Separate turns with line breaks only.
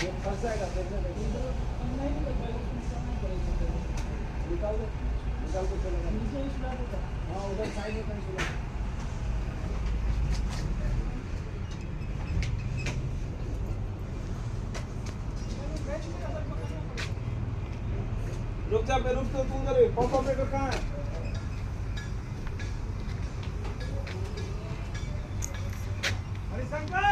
ये फंस जाएगा देखने देखने निकाल दो निकाल के चलेगा नीचे ही सुला देगा हाँ उधर साइड में कहीं सुला रुक जा पे रुक तो तू उधर पॉप ऑपरेटर कहाँ है हरिशंकर